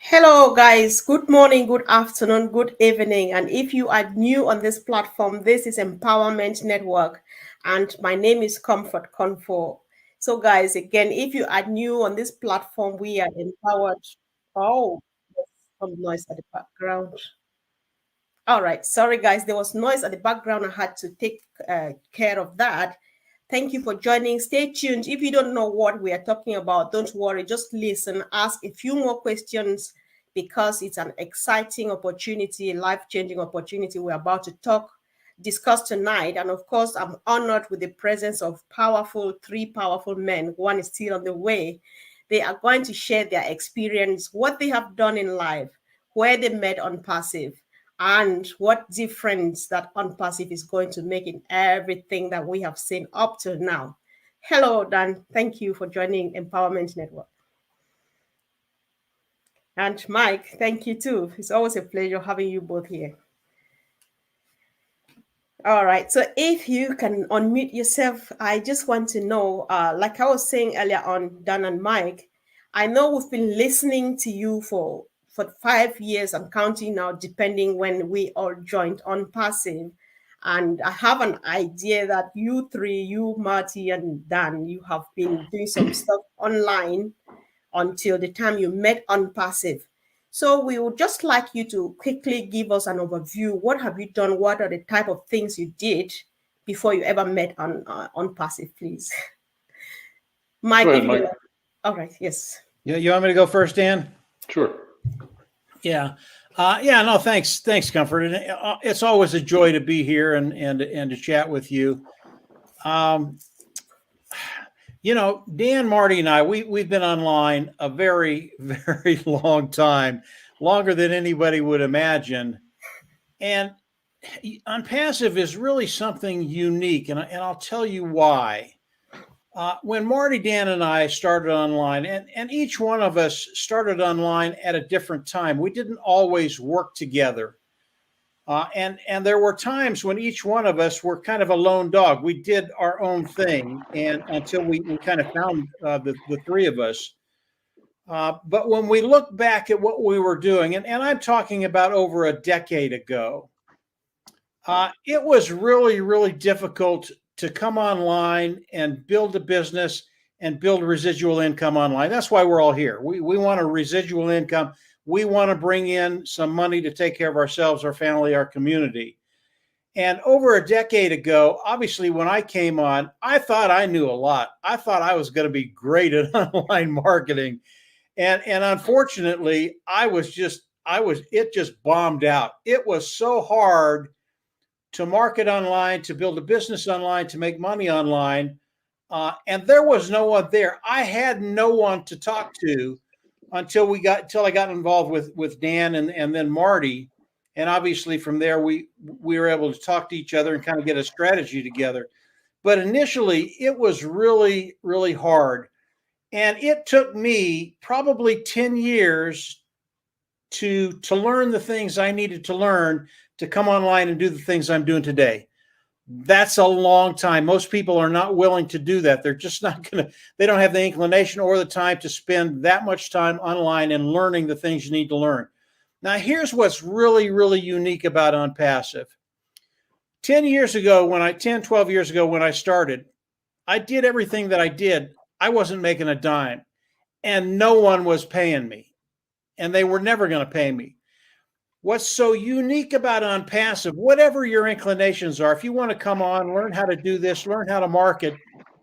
Hello, guys. Good morning, good afternoon, good evening. And if you are new on this platform, this is Empowerment Network, and my name is Comfort Konfor. So, guys, again, if you are new on this platform, we are empowered. Oh, there's some noise at the background. All right. Sorry, guys. There was noise at the background. I had to take care of that. Thank you for joining. Stay tuned. If you don't know what we are talking about, don't worry. Just listen, ask a few more questions because it's an exciting opportunity, a life changing opportunity we're about to discuss tonight. And of course, I'm honored with the presence of three powerful men. One is still on the way. They are going to share their experience, what they have done in life, where they met on passive, and what difference that OnPassive is going to make in everything that we have seen up to now. Hello, Dan. Thank you for joining Empowerment Network. And Mike, thank you too. It's always a pleasure having you both here. All right. So if you can unmute yourself, I just want to know, like I was saying earlier on, Dan and Mike, I know we've been listening to you for 5 years. I'm counting now, depending when we all joined on Passive. And I have an idea that you three, you, Marty, and Dan, you have been doing some stuff online until the time you met on Passive. So we would just like you to quickly give us an overview. What have you done? What are the type of things you did before you ever met on Passive, please? Mike, Go if ahead, you Mike. like. All right, yes. Yeah, you want me to go first, Dan? Sure. Yeah. No, thanks, Comfort. And it's always a joy to be here and to chat with you. Dan, Marty, and I, we've been online a very, very long time, longer than anybody would imagine. And OnPassive is really something unique, and I'll tell you why. When Marty, Dan, and I started online, and each one of us started online at a different time, we didn't always work together. And there were times when each one of us were kind of a lone dog. We did our own thing, and until we kind of found the three of us. But when we look back at what we were doing, and I'm talking about over a decade ago, it was really, really difficult to come online and build a business and build residual income online. That's why we're all here. We want a residual income. We want to bring in some money to take care of ourselves, our family, our community. And over a decade ago, obviously, when I came on, I thought I knew a lot. I thought I was going to be great at online marketing. And unfortunately, it just bombed out. It was so hard to market online, to build a business online, to make money online. And there was no one there. I had no one to talk to until I got involved with Dan and then Marty. And obviously from there, we were able to talk to each other and kind of get a strategy together. But initially, it was really, really hard. And it took me probably 10 years to learn the things I needed to learn to come online and do the things I'm doing today. That's a long time. Most people are not willing to do that. They're just not going to, they don't have the inclination or the time to spend that much time online and learning the things you need to learn. Now, here's what's really, really unique about OnPassive. 12 years ago, when I started, I did everything that I did. I wasn't making a dime, and no one was paying me, and they were never going to pay me. What's so unique about OnPassive, whatever your inclinations are, if you want to come on, learn how to do this, learn how to market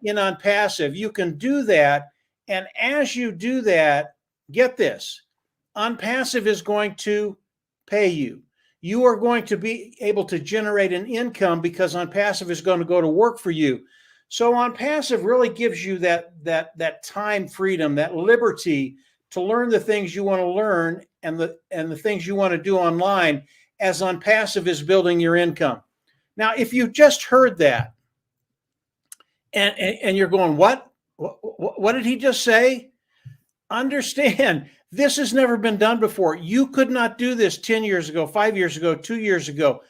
in OnPassive, you can do that. And as you do that, get this, OnPassive is going to pay you. You are going to be able to generate an income because OnPassive is going to go to work for you. So OnPassive really gives you that time freedom, that liberty to learn the things you want to learn and the things you want to do online as OnPassive is building your income. Now, if you just heard that and you're going, what did he just say? Understand, this has never been done before. You could not do this 10 years ago, 5 years ago, 2 years ago.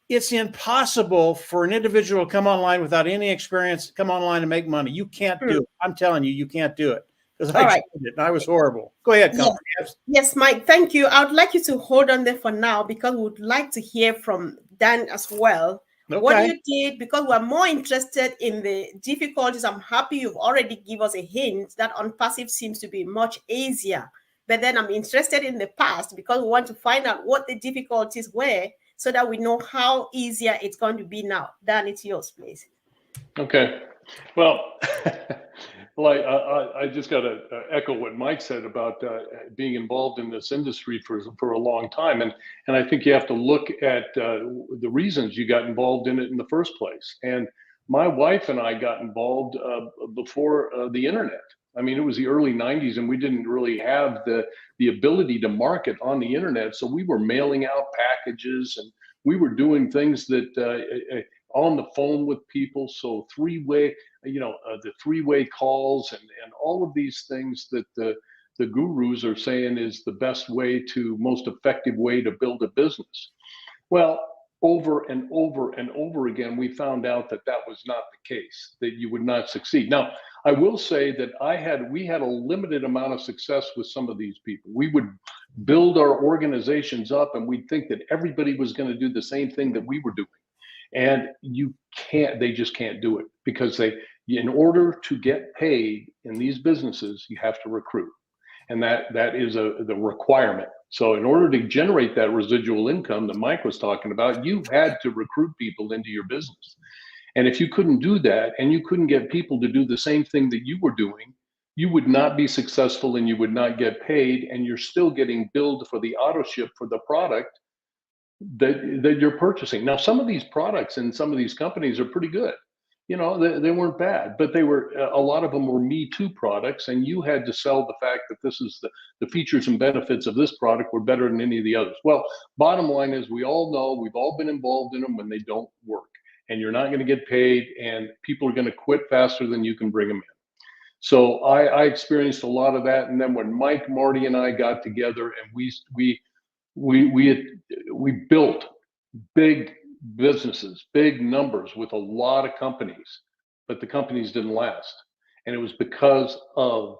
It's impossible for an individual to come online without any experience, come online and make money. You can't do it. I'm telling you, you can't do it. because I All tried right. it and I was horrible. Go ahead, Yes. Comfort. Yes. Yes, Mike, thank you. I would like you to hold on there for now because we would like to hear from Dan as well. What Okay. you did, because we're more interested in the difficulties. I'm happy you've already give us a hint that OnPassive seems to be much easier. But then I'm interested in the past because we want to find out what the difficulties were so that we know how easier it's going to be now. Dan, it's yours, please. Okay. Well, well, I just got to echo what Mike said about being involved in this industry for a long time, and I think you have to look at the reasons you got involved in it in the first place. And my wife and I got involved before the internet. I mean, it was the early '90s, and we didn't really have the ability to market on the internet. So we were mailing out packages, and we were doing things that on the phone with people. So three-way, the three-way calls and all of these things that the gurus are saying is the best way to most effective way to build a business. Well, over and over and over again, we found out that that was not the case, that you would not succeed. Now, I will say that we had a limited amount of success with some of these people. We would build our organizations up and we'd think that everybody was going to do the same thing that we were doing. And they just can't do it because in order to get paid in these businesses, you have to recruit. And that is the requirement. So in order to generate that residual income that Mike was talking about, you had to recruit people into your business. And if you couldn't do that and you couldn't get people to do the same thing that you were doing, you would not be successful and you would not get paid, and you're still getting billed for the auto ship for the product that you're purchasing. Now, some of these products and some of these companies are pretty good. They weren't bad, but they were a lot of them were Me Too products, and you had to sell the fact that this is the features and benefits of this product were better than any of the others. Well, bottom line is we all know we've all been involved in them when they don't work, and you're not going to get paid, and people are going to quit faster than you can bring them in. So I experienced a lot of that, and then when Mike, Marty, and I got together, and we built big businesses, big numbers with a lot of companies, but the companies didn't last. And it was because of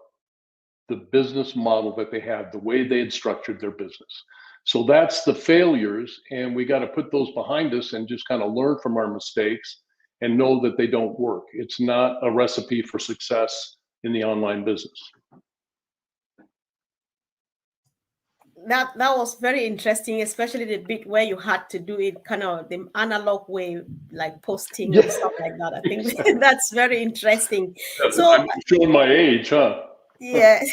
the business model that they had, the way they had structured their business. So that's the failures, and we got to put those behind us and just kind of learn from our mistakes and know that they don't work. It's not a recipe for success in the online business. That was very interesting, especially the bit where you had to do it kind of the analog way, like posting and stuff like that. I think that's very interesting. So I'm showing my age, huh? Yeah.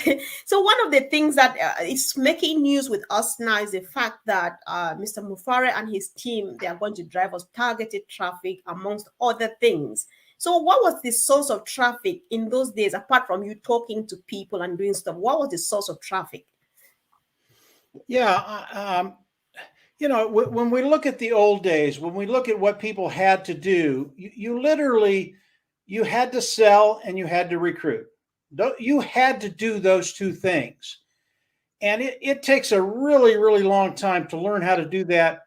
So one of the things that is making news with us now is the fact that Mr. Mufare and his team, they are going to drive us targeted traffic amongst other things. So what was the source of traffic in those days, apart from you talking to people and doing stuff? What was the source of traffic? Yeah, when we look at the old days, when we look at what people had to do, you literally, you had to sell and you had to recruit. You had to do those two things. And it takes a really, really long time to learn how to do that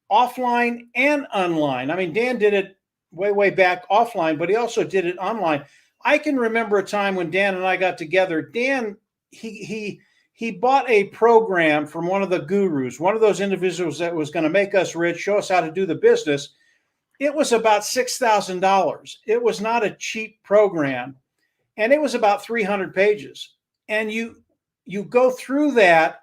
offline and online. I mean, Dan did it way, way back offline, but he also did it online. I can remember a time when Dan and I got together. Dan, he bought a program from one of the gurus, one of those individuals that was going to make us rich, show us how to do the business. It was about $6,000. It was not a cheap program, and it was about 300 pages. And you go through that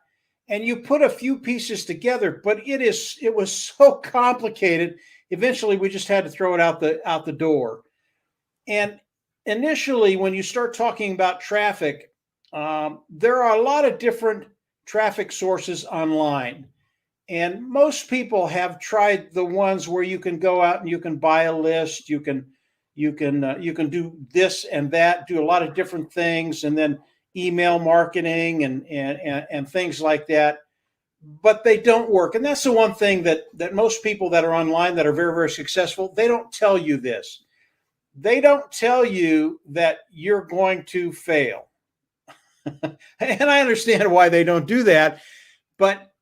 and you put a few pieces together, but it was so complicated. Eventually, we just had to throw it out the door. And initially, when you start talking about traffic, there are a lot of different traffic sources online, and most people have tried the ones where you can go out and you can buy a list, you can do this and that, do a lot of different things, and then email marketing and things like that, but they don't work. And that's the one thing that most people that are online that are very, very successful, they don't tell you this. They don't tell you that you're going to fail. And I understand why they don't do that. But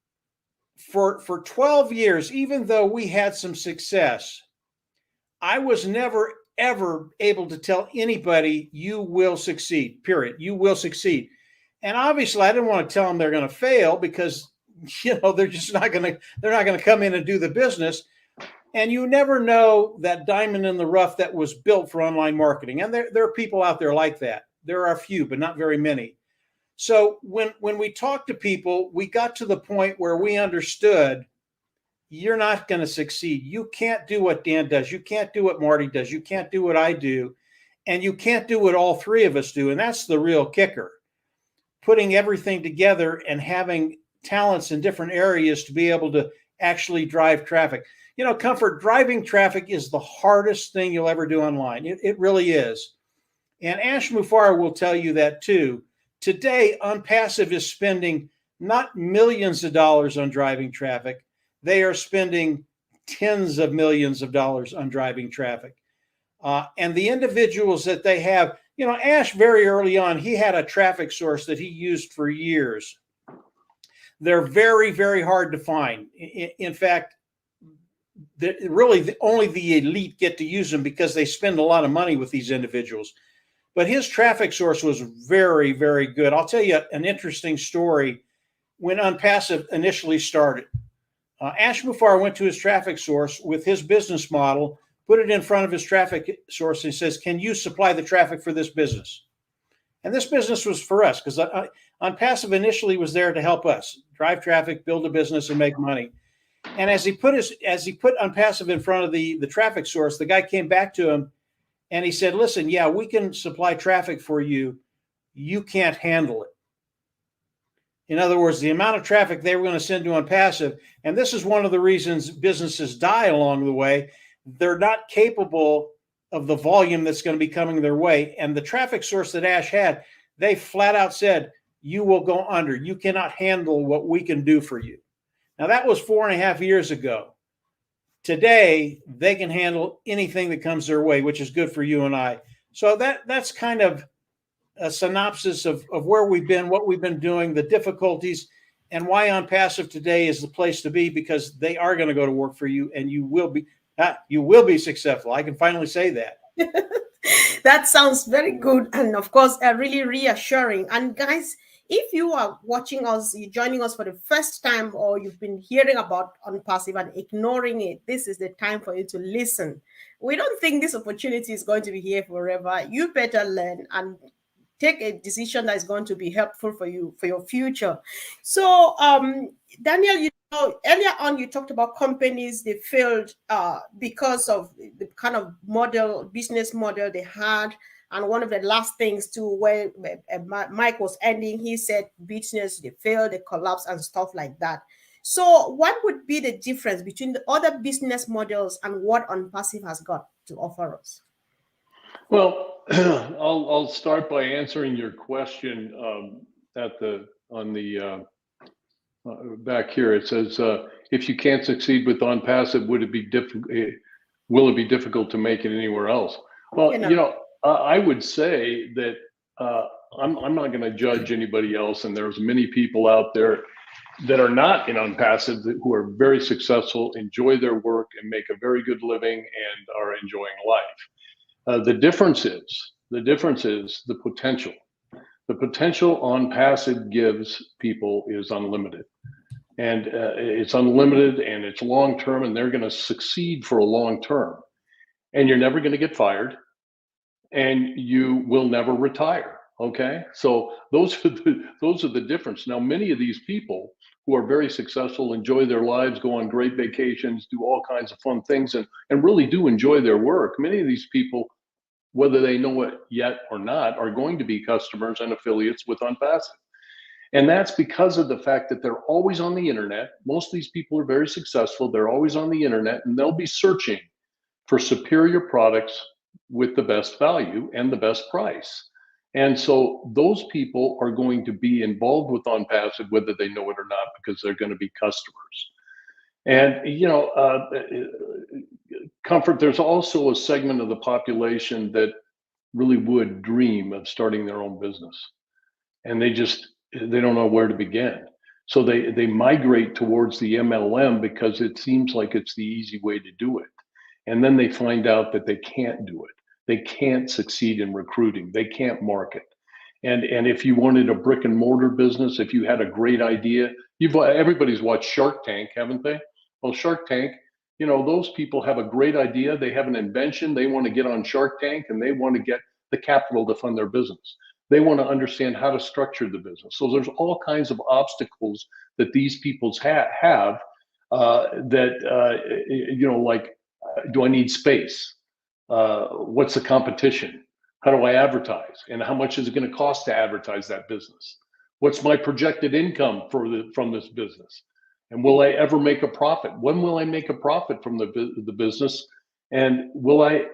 for 12 years, even though we had some success, I was never ever able to tell anybody you will succeed, period. You will succeed. And obviously I didn't want to tell them they're going to fail because, they're just not going to come in and do the business. And you never know that diamond in the rough that was built for online marketing. And there are people out there like that. There are a few, but not very many. So when we talked to people, we got to the point where we understood you're not going to succeed. You can't do what Dan does. You can't do what Marty does. You can't do what I do. And you can't do what all three of us do. And that's the real kicker. Putting everything together and having talents in different areas to be able to actually drive traffic. Comfort, driving traffic is the hardest thing you'll ever do online. It really is. And Ash Mufareh will tell you that too. Today, OnPassive is spending not millions of dollars on driving traffic. They are spending tens of millions of dollars on driving traffic. And the individuals that they have, Ash very early on, he had a traffic source that he used for years. They're very, very hard to find. In fact, only the elite get to use them because they spend a lot of money with these individuals. But his traffic source was very, very good. I'll tell you an interesting story. When OnPassive initially started, Ash Mufareh went to his traffic source with his business model, put it in front of his traffic source, and he says, "Can you supply the traffic for this business?" And this business was for us because OnPassive initially was there to help us drive traffic, build a business, and make money. And as he put OnPassive in front of the traffic source, the guy came back to him and he said, "Listen, yeah, we can supply traffic for you. You can't handle it." In other words, the amount of traffic they were going to send to OnPassive, and this is one of the reasons businesses die along the way, they're not capable of the volume that's going to be coming their way. And the traffic source that Ash had, they flat out said, "You will go under. You cannot handle what we can do for you." Now, that was 4.5 years ago. Today, they can handle anything that comes their way, which is good for you and I. So that's kind of a synopsis of where we've been, what we've been doing, the difficulties, and why OnPassive today is the place to be, because they are going to go to work for you, and you will be successful. I can finally say that. That sounds very good, and of course, really reassuring. And guys, if you are watching us, you're joining us for the first time, or you've been hearing about OnPassive and ignoring it, this is the time for you to listen. We don't think this opportunity is going to be here forever. You better learn and take a decision that is going to be helpful for you, for your future. So, Daniel, earlier on, you talked about companies, they failed because of the kind of business model they had. And one of the last things too, where Mike was ending, he said business, they failed, they collapsed and stuff like that. So what would be the difference between the other business models and what OnPassive has got to offer us? Well, I'll start by answering your question on the back here. It says, if you can't succeed with OnPassive, will it be difficult to make it anywhere else? Well, I would say that I'm not going to judge anybody else, and there's many people out there that are not in OnPassive who are very successful, enjoy their work, and make a very good living, and are enjoying life. The difference is the potential. The potential OnPassive gives people is unlimited, and it's unlimited, and it's long term, and they're going to succeed for a long term, and you're never going to get fired. And you will never retire. Okay, so those are the difference. Now, many of these people who are very successful, enjoy their lives, go on great vacations, do all kinds of fun things, and really do enjoy their work. Many of these people, whether they know it yet or not, are going to be customers and affiliates with OnPassive. And that's because of the fact that they're always on the internet. Most of these people are very successful. They're always on the internet, and they'll be searching for superior products with the best value and the best price. And so those people are going to be involved with OnPassive, whether they know it or not, because they're going to be customers. And, Comfort, there's also a segment of the population that really would dream of starting their own business. And they don't know where to begin. So they migrate towards the MLM because it seems like it's the easy way to do it. And then they find out that they can't do it. they can't succeed in recruiting. They can't market. And if you wanted a brick and mortar business, if you had a great idea, everybody's watched Shark Tank, haven't they? Well, Shark Tank, those people have a great idea. They have an invention. They want to get on Shark Tank and they want to get the capital to fund their business. They want to understand how to structure the business. So there's all kinds of obstacles that these people have like, do I need space? What's the competition? How do I advertise? And how much is it going to cost to advertise that business? What's my projected income from this business? And will I ever make a profit? When will I make a profit from the business? And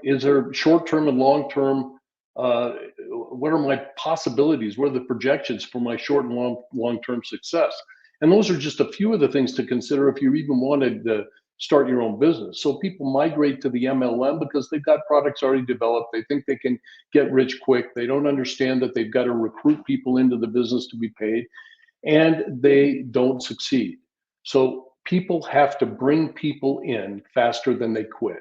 is there short-term and long-term, what are my possibilities? What are the projections for my short and long-term success? And those are just a few of the things to consider if you even wanted to start your own business. So people migrate to the MLM because they've got products already developed. They think they can get rich quick. They don't understand that they've got to recruit people into the business to be paid, and they don't succeed. So people have to bring people in faster than they quit.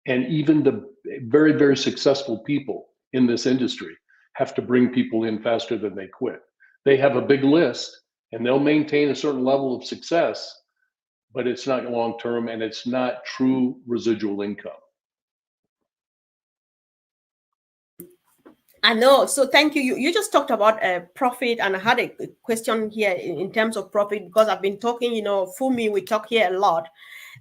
And even the very, very successful people in this industry have to bring people in faster than they quit. They have a big list and they'll maintain a certain level of success, but it's not long-term and it's not true residual income. I know. So thank you. You just talked about profit, and I had a question here in terms of profit, because I've been talking, Fumi, we talk here a lot.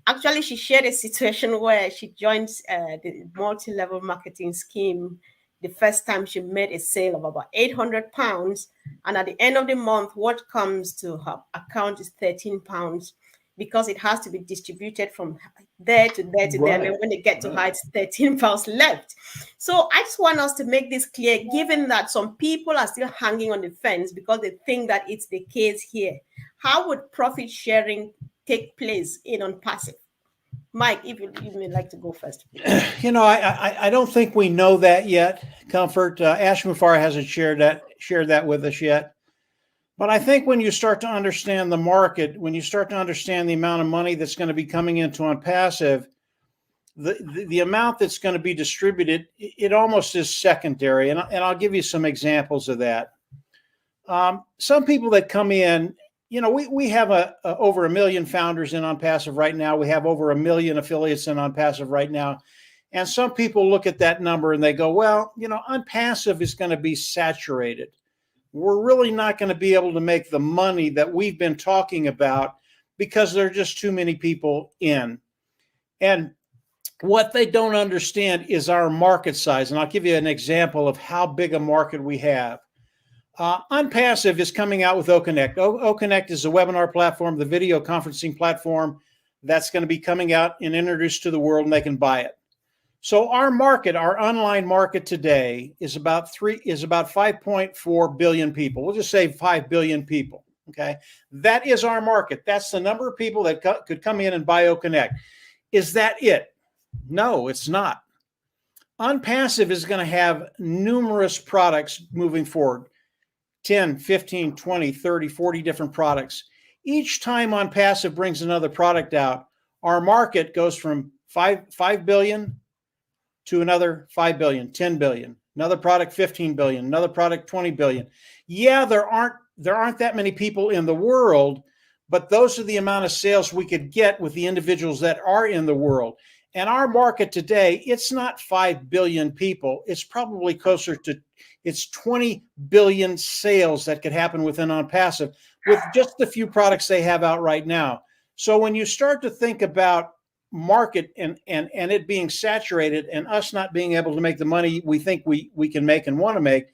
Actually, she shared a situation where she joined the multi-level marketing scheme. The first time she made a sale of about £800, and at the end of the month, what comes to her account is £13, because it has to be distributed from there to there to there. And then when they get to her, it's £13 left. So I just want us to make this clear, given that some people are still hanging on the fence because they think that it's the case here. How would profit sharing take place in OnPassive? Mike, if you may like to go first. I don't think we know that yet, Comfort. Ash Mufareh hasn't shared that with us yet. But I think when you start to understand the market, when you start to understand the amount of money that's going to be coming into OnPassive, the amount that's going to be distributed, it almost is secondary. And I'll give you some examples of that. Some people that come in, we have over 1 million founders in OnPassive right now. We have over 1 million affiliates in OnPassive right now. And some people look at that number and they go, well, OnPassive is going to be saturated. We're really not going to be able to make the money that we've been talking about because there are just too many people in. And what they don't understand is our market size. And I'll give you an example of how big a market we have. OnPassive is coming out with O-Connect. O-Connect is a webinar platform, the video conferencing platform that's going to be coming out and introduced to the world, and they can buy it. So our market, our online market today is about 5.4 billion people. We'll just say 5 billion people. Okay. That is our market. That's the number of people that could come in and buy O-Connect. Is that it? No, it's not. OnPassive is going to have numerous products moving forward. 10, 15, 20, 30, 40 different products. Each time OnPassive brings another product out, our market goes from 5 billion to another 5 billion, 10 billion, another product 15 billion, another product 20 billion. Yeah, there aren't that many people in the world, but those are the amount of sales we could get with the individuals that are in the world. And our market today, it's not 5 billion people. It's probably closer to, it's 20 billion sales that could happen within OnPassive with just the few products they have out right now. So when you start to think about market and it being saturated and us not being able to make the money we think we can make and want to make,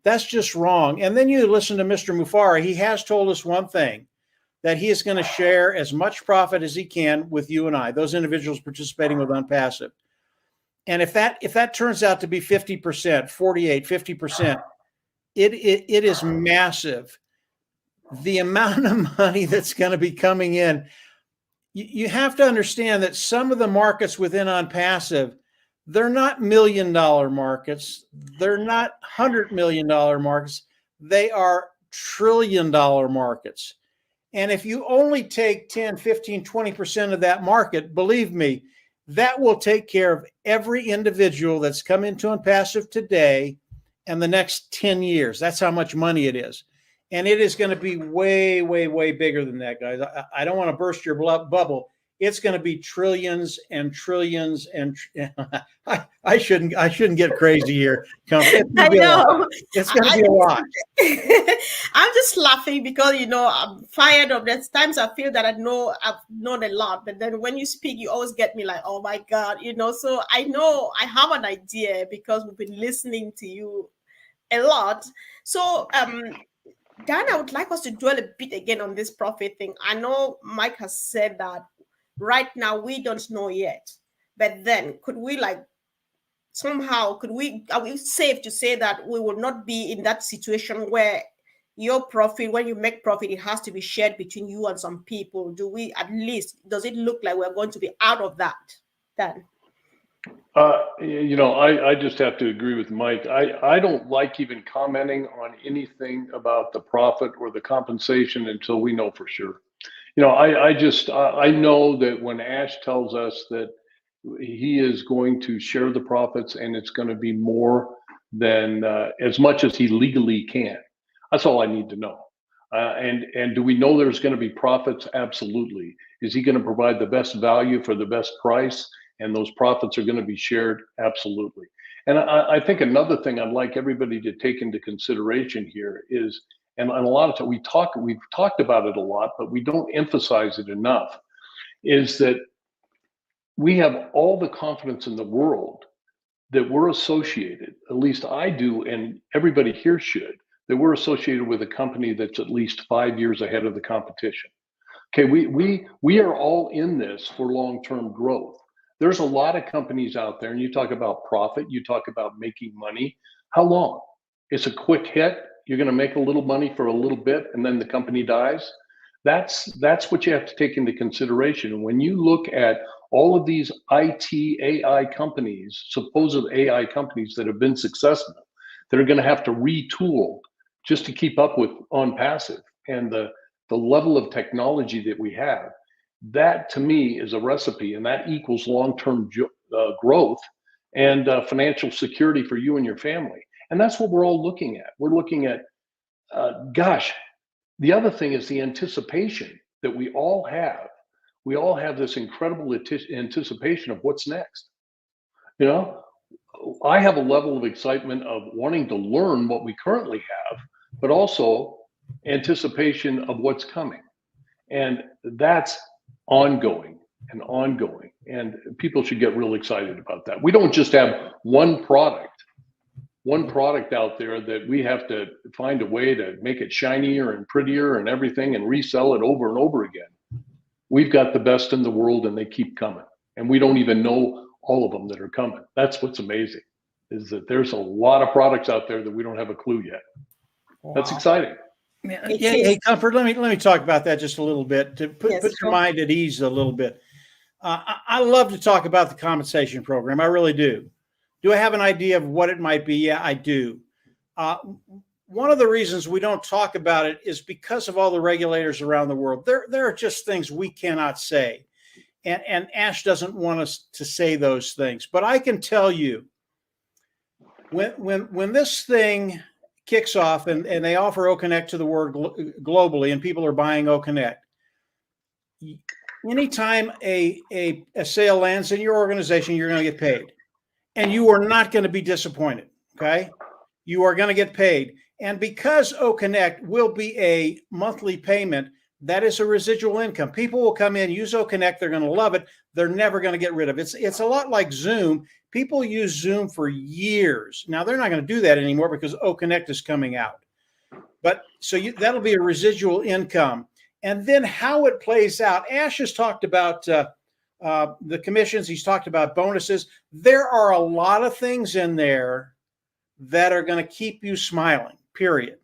that's just wrong. And then you listen to Mr. Mufareh. He has told us one thing, that he is going to share as much profit as he can with you and I, those individuals participating with OnPassive. And if that turns out to be 50%, 48, 50%, it is massive. The amount of money that's going to be coming in. You have to understand that some of the markets within OnPassive, they're not $1 million markets. They're not $100 million markets. They are $1 trillion markets. And if you only take 10, 15, 20% of that market, believe me, that will take care of every individual that's come into OnPassive today and the next 10 years. That's how much money it is. And it is going to be way, way, way bigger than that, guys. I don't want to burst your bubble. It's going to be trillions and trillions and I shouldn't get crazy here. I know. It's going to be a lot. I'm just laughing because I'm fired up. There's times I feel that I've known a lot, but then when you speak, you always get me like, oh my God, So I know I have an idea because we've been listening to you a lot. So Dan, I would like us to dwell a bit again on this profit thing. I know Mike has said that right now we don't know yet, but then are we safe to say that we will not be in that situation where your profit, when you make profit, it has to be shared between you and some people? Does it look like we're going to be out of that then? I just have to agree with Mike. I don't like even commenting on anything about the profit or the compensation until we know for sure. I know that when Ash tells us that he is going to share the profits and it's going to be more than as much as he legally can, that's all I need to know. And do we know there's going to be profits? Absolutely. Is he going to provide the best value for the best price? And those profits are going to be shared? Absolutely. And I think another thing I'd like everybody to take into consideration here is, and a lot of times we've talked about it a lot, but we don't emphasize it enough, is that we have all the confidence in the world that we're associated, at least I do, and everybody here should, that we're associated with a company that's at least 5 years ahead of the competition. Okay, we are all in this for long-term growth. There's a lot of companies out there, and you talk about profit, you talk about making money. How long? It's a quick hit. You're going to make a little money for a little bit, and then the company dies. That's what you have to take into consideration. And when you look at all of these IT AI companies, supposed AI companies that have been successful, that are going to have to retool just to keep up with OnPassive and the level of technology that we have, that to me is a recipe, and that equals long-term growth and financial security for you and your family. And that's what we're all looking at. We're looking at, the other thing is the anticipation that we all have. We all have this incredible anticipation of what's next. I have a level of excitement of wanting to learn what we currently have, but also anticipation of what's coming. And that's ongoing, and people should get real excited about that. We don't just have one product out there that we have to find a way to make it shinier and prettier and everything and resell it over and over again. We've got the best in the world, and they keep coming, and we don't even know all of them that are coming. That's what's amazing, is that there's a lot of products out there that we don't have a clue yet. Wow. That's exciting. Yeah, hey, Konfor, let me talk about that just a little bit to put your mind at ease a little bit. I love to talk about the compensation program. I really do. Do I have an idea of what it might be? Yeah, I do. One of the reasons we don't talk about it is because of all the regulators around the world. There are just things we cannot say, and Ash doesn't want us to say those things. But I can tell you, when this thing kicks off and they offer O-Connect to the world globally, and people are buying O-Connect, anytime a sale lands in your organization, you're going to get paid, and you are not going to be disappointed. Okay, you are going to get paid, and because O-Connect will be a monthly payment, that is a residual income. People will come in, use O-Connect, they're going to love it, they're never going to get rid of it. It's a lot like Zoom. People use Zoom for years. Now, they're not going to do that anymore because O-Connect is coming out. But so that'll be a residual income. And then how it plays out, Ash has talked about the commissions. He's talked about bonuses. There are a lot of things in there that are going to keep you smiling, period.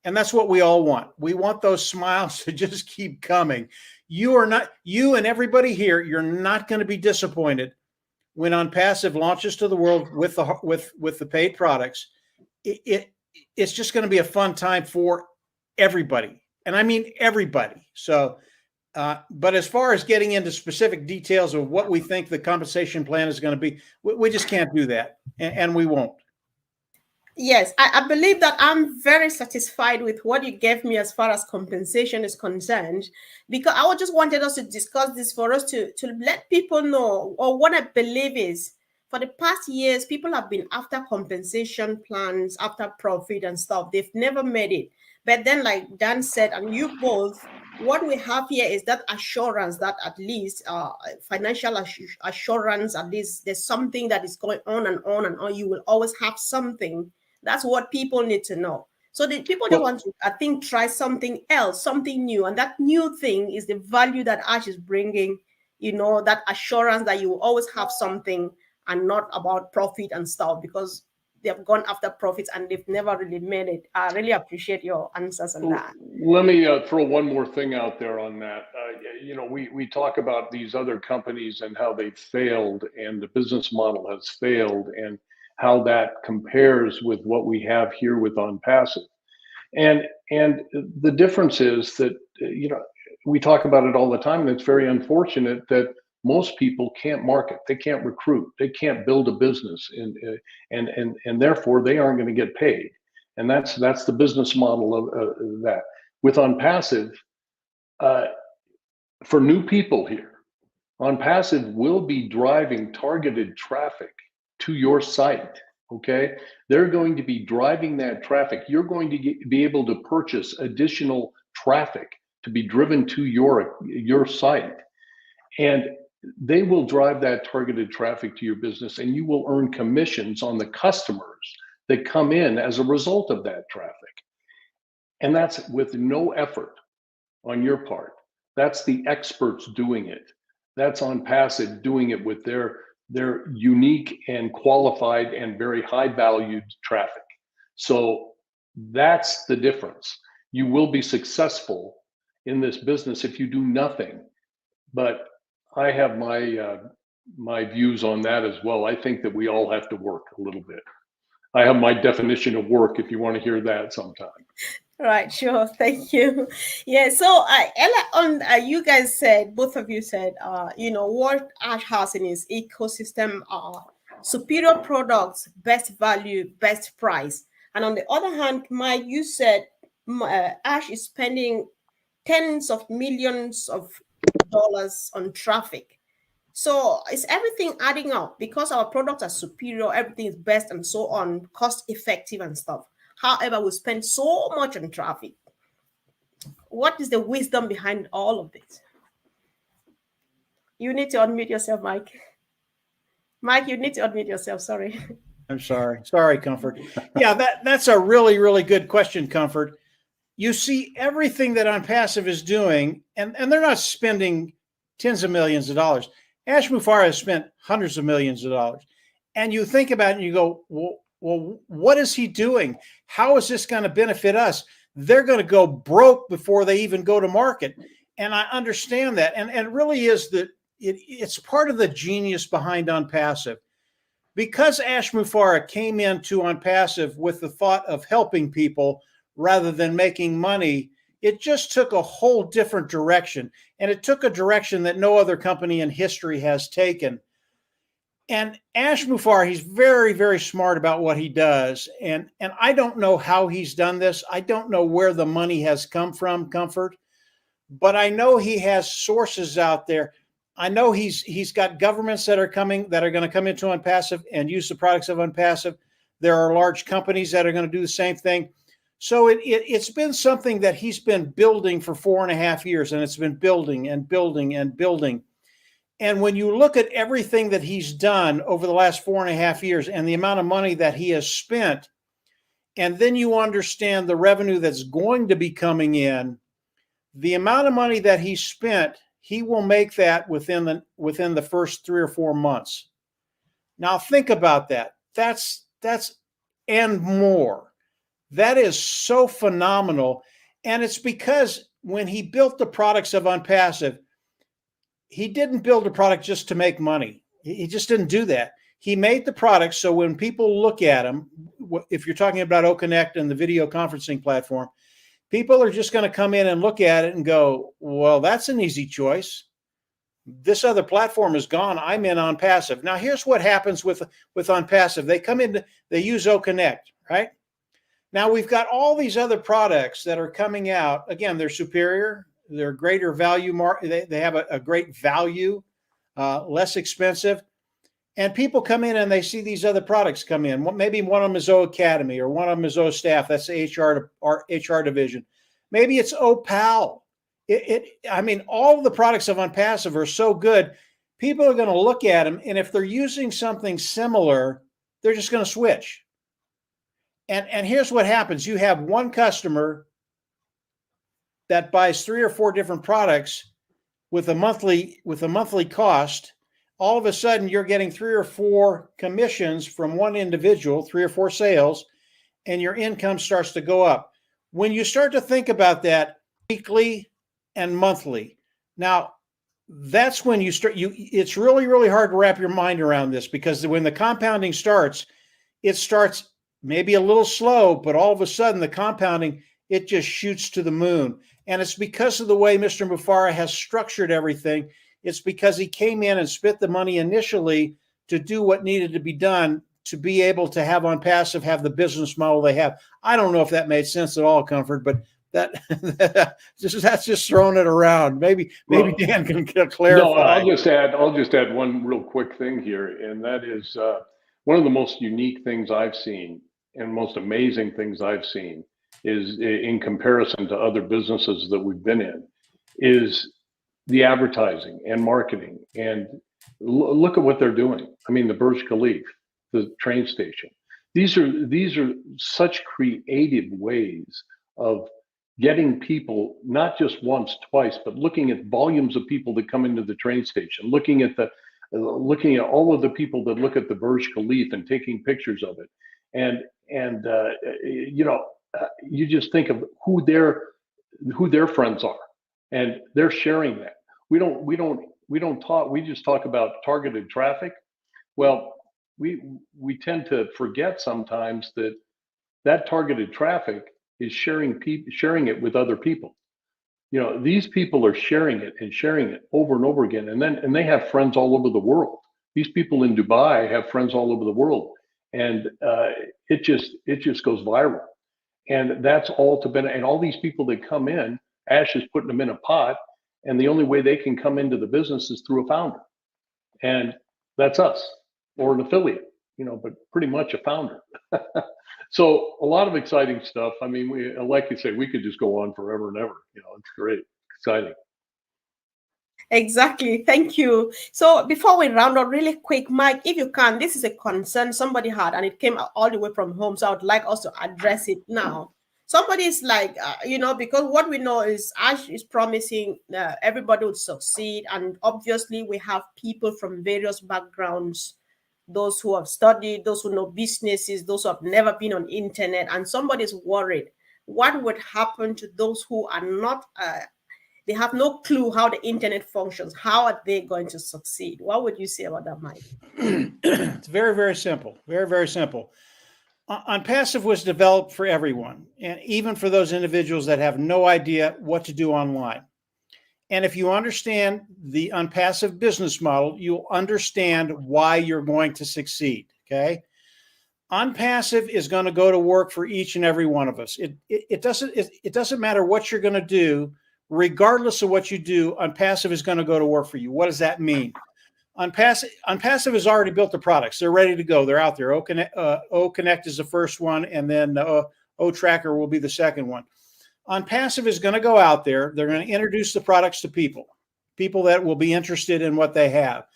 And that's what we all want. We want those smiles to just keep coming. You and everybody here, you're not going to be disappointed when OnPassive launches to the world with the paid products. It's just going to be a fun time for everybody, and I mean everybody. So But as far as getting into specific details of what we think the compensation plan is going to be, we just can't do that, and we won't. Yes, I believe that I'm very satisfied with what you gave me as far as compensation is concerned, because I just wanted us to discuss this for us to let people know, or what I believe is, for the past years, people have been after compensation plans, after profit and stuff. They've never made it. But then, like Dan said, and you both, what we have here is that assurance that at least financial assurance, at least there's something that is going on and on and on. You will always have something. That's what people need to know. So the people that want to, I think, try something else, something new. And that new thing is the value that Ash is bringing, that assurance that you will always have something and not about profit and stuff, because they have gone after profits and they've never really made it. I really appreciate your answers on that. Let me throw one more thing out there on that. We talk about these other companies and how they've failed, and the business model has failed, and how that compares with what we have here with OnPassive. And the difference is that, we talk about it all the time, and it's very unfortunate that most people can't market, they can't recruit, they can't build a business, and therefore they aren't going to get paid. And that's the business model of that. With OnPassive, for new people here, OnPassive will be driving targeted traffic to your site. Okay, they're going to be driving that traffic. You're going to be able to purchase additional traffic to be driven to your site, and they will drive that targeted traffic to your business, and you will earn commissions on the customers that come in as a result of that traffic. And that's with no effort on your part. That's the experts doing it. That's OnPassive doing it with their unique and qualified and very high valued traffic. So that's the difference. You will be successful in this business if you do nothing. But I have my views on that as well. I think that we all have to work a little bit. I have my definition of work if you want to hear that sometime. Right, sure. Thank you. Yeah, so Ella, you guys said, both of you said, what Ash has in his ecosystem are superior products, best value, best price. And on the other hand, Mike, you said Ash is spending tens of millions of dollars on traffic. So is everything adding up? Because our products are superior, everything is best and so on, cost effective and stuff. However, we spend so much on traffic. What is the wisdom behind all of this? You need to unmute yourself, Mike. Mike, you need to unmute yourself. Sorry. I'm sorry. Sorry, Comfort. Yeah, that's a really, really good question, Comfort. You see everything that OnPassive is doing, and they're not spending tens of millions of dollars. Ash Mufareh has spent hundreds of millions of dollars. And you think about it and you go, well, what is he doing? How is this going to benefit us? They're going to go broke before they even go to market. And I understand that. And it really is that it's part of the genius behind OnPassive. Because Ash Mufareh came into OnPassive with the thought of helping people rather than making money, it just took a whole different direction. And it took a direction that no other company in history has taken. And Ash Mufareh, he's very, very smart about what he does. And I don't know how he's done this. I don't know where the money has come from, Comfort. But I know he has sources out there. I know he's got governments that are going to come into OnPassive and use the products of OnPassive. There are large companies that are going to do the same thing. So it's been something that he's been building for 4.5 years, and it's been building and building and building. And when you look at everything that he's done over the last 4.5 years and the amount of money that he has spent, and then you understand the revenue that's going to be coming in, the amount of money that he spent, he will make that within the first 3 or 4 months. Now think about that. That's and more. That is so phenomenal. And it's because when he built the products of OnPassive, he didn't build a product just to make money. He just didn't do that. He made the products so when people look at them, if you're talking about O-Connect and the video conferencing platform, People are just going to come in and look at it and go, well, that's an easy choice. This other platform is gone. I'm in OnPassive. Now, here's what happens with OnPassive. They come in, they use O-Connect, right? Now, we've got all these other products that are coming out. Again, they're superior. They're greater value. They have a great value, less expensive. And people come in and they see these other products come in. Maybe one of them is O-Cademy or one of them is O-Staff. That's the HR division. Maybe it's O-Pal. I mean, all of the products of OnPassive are so good. People are going to look at them, and if they're using something similar, they're just going to switch. And here's what happens. You have one customer that buys 3 or 4 different products with a monthly cost. All of a sudden, you're getting 3 or 4 commissions from one individual, 3 or 4 sales, and your income starts to go up. When you start to think about that weekly and monthly, now that's when you start. It's really, really hard to wrap your mind around this, because when the compounding starts, it starts maybe a little slow, but all of a sudden the compounding, it just shoots to the moon. And it's because of the way Mr. Mufara has structured everything. It's because he came in and spent the money initially to do what needed to be done to be able to have OnPassive have the business model they have. I don't know if that made sense at all, Comfort, but that's just throwing it around. Maybe Dan can clarify. No, I'll just add one real quick thing here, and that is one of the most unique things I've seen and most amazing things I've seen is, in comparison to other businesses that we've been in, is the advertising and marketing. And look at what they're doing. I mean, the Burj Khalifa, the train station. These are such creative ways of getting people, not just once, twice, but looking at volumes of people that come into the train station, looking at all of the people that look at the Burj Khalifa and taking pictures of it, and you just think of who their friends are, and they're sharing that. We just talk about targeted traffic. Well, we tend to forget sometimes that targeted traffic is sharing it with other people. These people are sharing it over and over again, and they have friends all over the world. These people in Dubai have friends all over the world, and it just goes viral. And that's all to benefit. And all these people that come in, Ash is putting them in a pot, and the only way they can come into the business is through a founder, and that's us, or an affiliate, but pretty much a founder. So a lot of exciting stuff. I mean, like you say, we could just go on forever and ever. It's great, exciting. Exactly. Thank you. So before we round up really quick, Mike, if you can, this is a concern somebody had, and it came all the way from home. So I would like us to address it now. Somebody is like, because what we know is Ash is promising everybody would succeed. And obviously we have people from various backgrounds, those who have studied, those who know businesses, those who have never been on internet, and somebody's worried. What would happen to those who are not, they have no clue how the internet functions? How are they going to succeed? What would you say about that, Mike? It's very, very simple. Very, very simple. OnPassive was developed for everyone, and even for those individuals that have no idea what to do online. And if you understand the OnPassive business model, you'll understand why you're going to succeed, okay? OnPassive is going to go to work for each and every one of us. It doesn't matter what you're going to do. Regardless of what you do, OnPassive is going to go to work for you. What does that mean? OnPassive has already built the products. They're ready to go. They're out there. O-Connect is the first one, and then O-Tracker will be the second one. OnPassive is going to go out there. They're going to introduce the products to people that will be interested in what they have.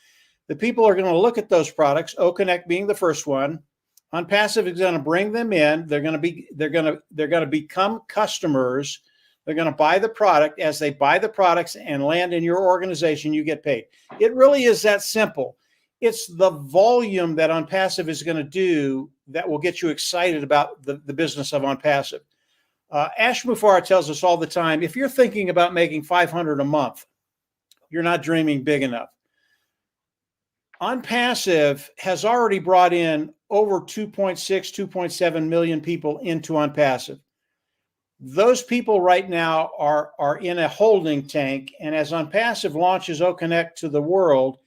The people are going to look at those products, O-Connect being the first one. OnPassive is going to bring them in. They're going to become customers. They're going to buy the product. As they buy the products and land in your organization, you get paid. It really is that simple. It's the volume that OnPassive is going to do that will get you excited about the business of OnPassive. Ash Mufara tells us all the time, if you're thinking about making $500 a month, you're not dreaming big enough. OnPassive has already brought in over 2.6, 2.7 million people into OnPassive. Those people right now are in a holding tank. And as OnPassive launches O-Connect to the world,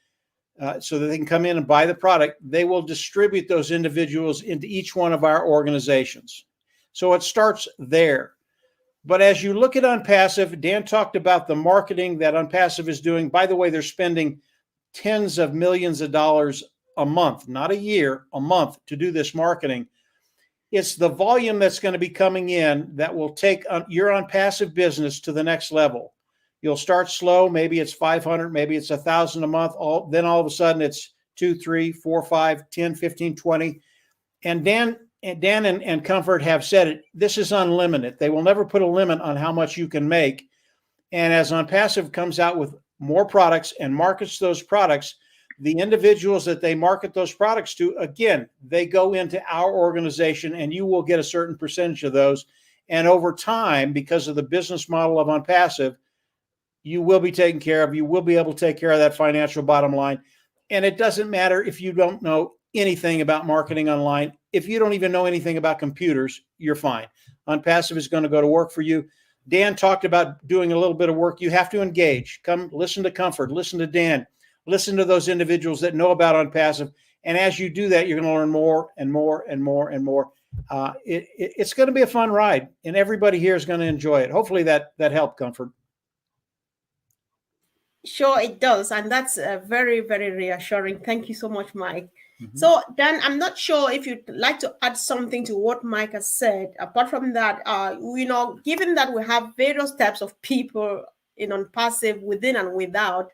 so that they can come in and buy the product, they will distribute those individuals into each one of our organizations. So it starts there. But as you look at OnPassive, Dan talked about the marketing that OnPassive is doing. By the way, they're spending tens of millions of dollars a month, not a year, a month, to do this marketing. It's the volume that's going to be coming in that will take your OnPassive business to the next level. You'll start slow. Maybe it's 500, maybe it's 1,000 a month. Then all of a sudden it's 2, 3, 4, 5, 10, 15, 20. And Dan and Konfor have said it. This is unlimited. They will never put a limit on how much you can make. And as OnPassive comes out with more products and markets those products, the individuals that they market those products to, again, they go into our organization and you will get a certain percentage of those. And over time, because of the business model of OnPassive, you will be taken care of. You will be able to take care of that financial bottom line. And it doesn't matter if you don't know anything about marketing online. If you don't even know anything about computers, you're fine. OnPassive is going to go to work for you. Dan talked about doing a little bit of work. You have to engage. Come listen to Konfor, listen to Dan, listen to those individuals that know about OnPassive. And as you do that, you're going to learn more and more and more and more. It's going to be a fun ride, and everybody here is going to enjoy it. Hopefully that helped, Konfor. Sure, it does. And that's very, very reassuring. Thank you so much, Mike. Mm-hmm. So, Dan, I'm not sure if you'd like to add something to what Mike has said. Apart from that, given that we have various types of people in OnPassive within and without,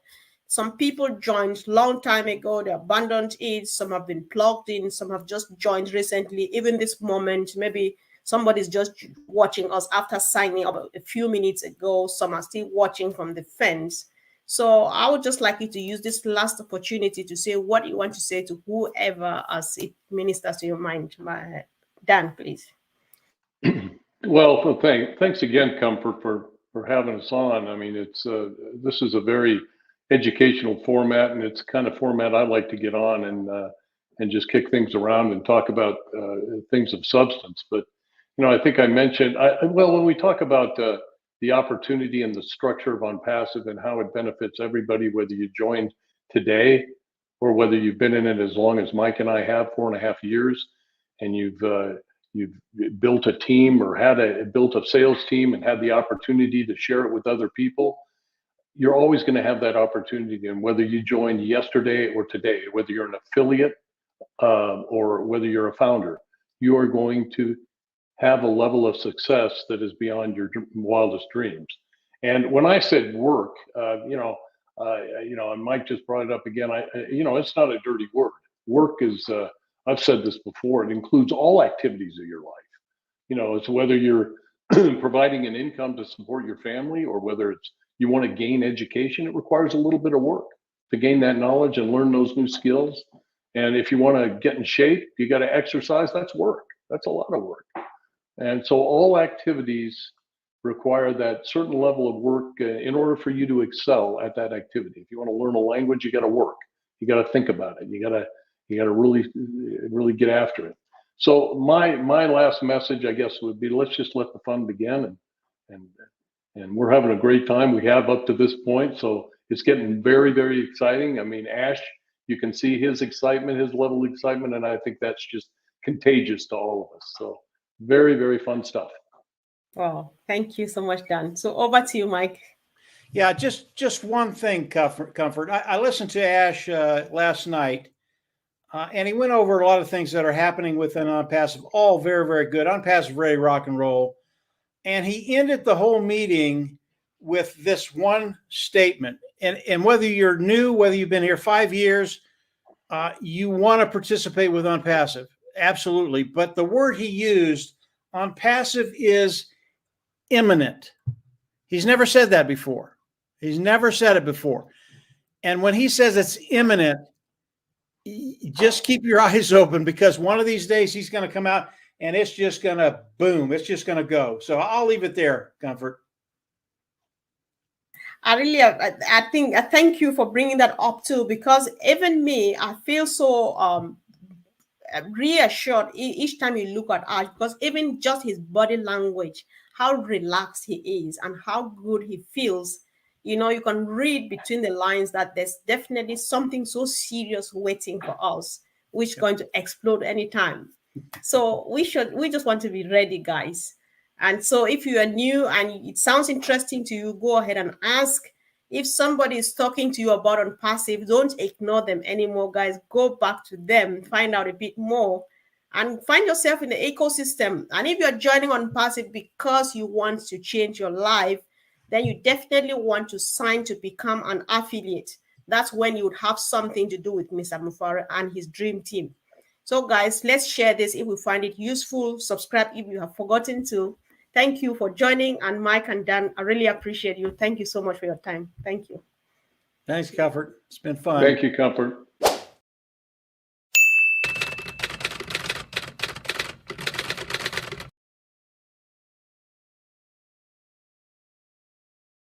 some people joined long time ago, they abandoned it. Some have been plugged in. Some have just joined recently. Even this moment, maybe somebody's just watching us after signing up a few minutes ago. Some are still watching from the fence. So I would just like you to use this last opportunity to say what you want to say to whoever as it ministers to your mind. Dan, please. Well, thanks again, Konfor, for having us on. I mean, this is a very educational format, and it's the kind of format I like to get on and just kick things around and talk about things of substance. But I think I mentioned when we talk about the opportunity and the structure of OnPassive and how it benefits everybody, whether you joined today or whether you've been in it as long as Mike and I have, 4.5 years, and you've built a team or built a sales team and had the opportunity to share it with other people. You're always going to have that opportunity. And whether you joined yesterday or today, whether you're an affiliate or whether you're a founder, you are going to have a level of success that is beyond your wildest dreams. And when I said work, and Mike just brought it up again, it's not a dirty word. Work is, I've said this before, it includes all activities of your life. It's whether you're providing an income to support your family or whether it's you want to gain education, it requires a little bit of work to gain that knowledge and learn those new skills. And if you want to get in shape, you got to exercise, that's work. That's a lot of work. And so all activities require that certain level of work in order for you to excel at that activity. If you want to learn a language, you got to work. You got to think about it. You got to really get after it. So my last message, I guess, would be let's just let the fun begin, and we're having a great time. We have up to this point, so it's getting very, very exciting. I mean, Ash, you can see his excitement, his level of excitement, and I think that's just contagious to all of us. So very, very fun stuff. Wow, thank you so much, Dan. So over to you, Mike. Yeah, just one thing, Konfor. I listened to Ash last night, and he went over a lot of things that are happening within OnPassive, all very, very good. OnPassive, ready rock and roll. And he ended the whole meeting with this one statement. And whether you're new, whether you've been here 5 years, you want to participate with OnPassive. Absolutely. But the word he used, OnPassive, is imminent. He's never said that before. He's never said it before. And when he says it's imminent, just keep your eyes open, because one of these days he's going to come out and it's just going to boom. It's just going to go. So I'll leave it there, Konfor. I think I thank you for bringing that up too, because even me, I feel so reassured each time you look at Ash, because even just his body language, how relaxed he is and how good he feels, you know, you can read between the lines that there's definitely something so serious waiting for us, which is going to explode anytime. So we just want to be ready, guys. And so if you are new and it sounds interesting to you, go ahead and ask. If somebody is talking to you about OnPassive, don't ignore them anymore, guys. Go back to them, find out a bit more, and find yourself in the ecosystem. And if you're joining OnPassive because you want to change your life, then you definitely want to sign to become an affiliate. That's when you would have something to do with Mr. Mufara and his dream team. So, guys, let's share this if we find it useful. Subscribe if you have forgotten to. Thank you for joining. And Mike and Dan, I really appreciate you. Thank you so much for your time. Thank you. Thanks, Comfort. It's been fun. Thank you, Comfort.